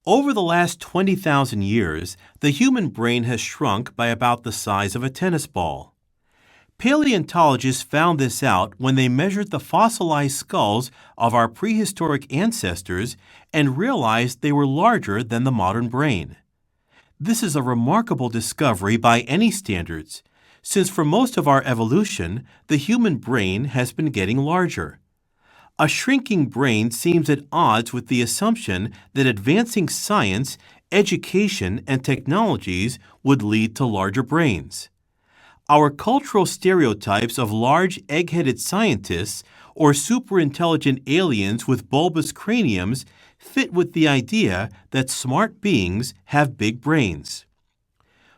Over the last 20,000 years, the human brain has shrunk by about the size of a tennis ball. Paleontologists found this out when they measured the fossilized skulls of our prehistoric ancestors and realized they were larger than the modern brain. This is a remarkable discovery by any standards, since for most of our evolution, the human brain has been getting larger. A shrinking brain seems at odds with the assumption that advancing science, education, and technologies would lead to larger brains. Our cultural stereotypes of large egg-headed scientists or superintelligent aliens with bulbous craniums fit with the idea that smart beings have big brains.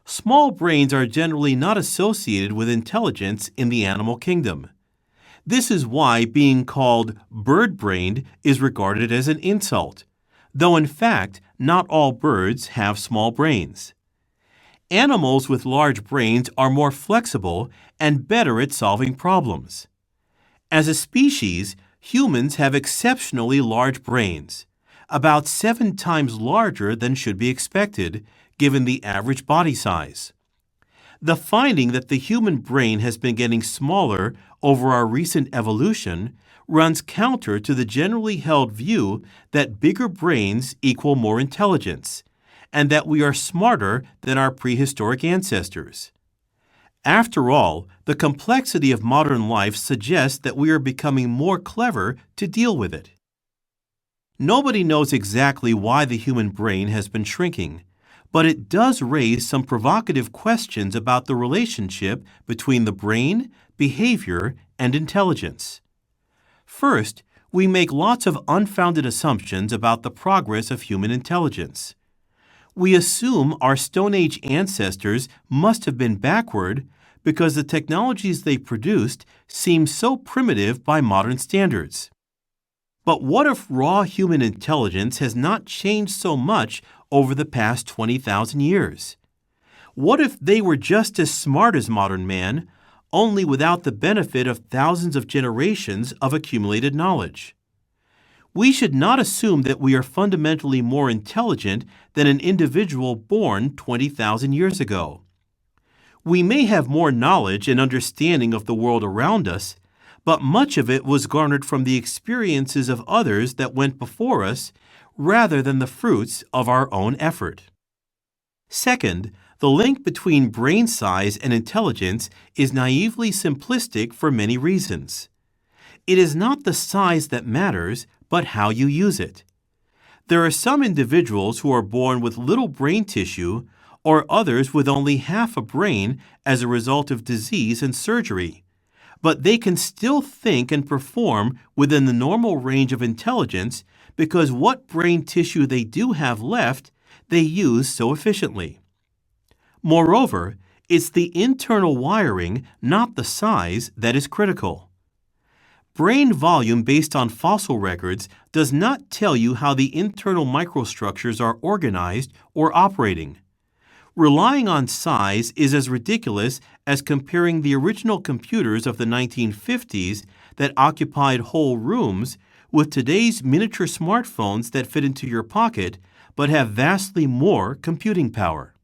Small brains are generally not associated with intelligence in the animal kingdom. This is why being called bird-brained is regarded as an insult, though in fact not all birds have small brains. Animals with large brains are more flexible and better at solving problems. As a species, humans have exceptionally large brains, about 7 times larger than should be expected, given the average body size. The finding that the human brain has been getting smaller over our recent evolution runs counter to the generally held view that bigger brains equal more intelligence, and that we are smarter than our prehistoric ancestors. After all, the complexity of modern life suggests that we are becoming more clever to deal with it. Nobody knows exactly why the human brain has been shrinking, but it does raise some provocative questions about the relationship between the brain, behavior, and intelligence. First, we make lots of unfounded assumptions about the progress of human intelligence. We assume our Stone Age ancestors must have been backward because the technologies they produced seem so primitive by modern standards. But what if raw human intelligence has not changed so much over the past 20,000 years? What if they were just as smart as modern man, only without the benefit of thousands of generations of accumulated knowledge? We should not assume that we are fundamentally more intelligent than an individual born 20,000 years ago. We may have more knowledge and understanding of the world around us, but much of it was garnered from the experiences of others that went before us rather than the fruits of our own effort. Second, the link between brain size and intelligence is naively simplistic for many reasons. It is not the size that matters, but how you use it. There are some individuals who are born with little brain tissue, or others with only half a brain as a result of disease and surgery. But they can still think and perform within the normal range of intelligence because what brain tissue they do have left, they use so efficiently. Moreover, it's the internal wiring, not the size, that is critical. Brain volume based on fossil records does not tell you how the internal microstructures are organized or operating. Relying on size is as ridiculous as comparing the original computers of the 1950s that occupied whole rooms with today's miniature smartphones that fit into your pocket but have vastly more computing power.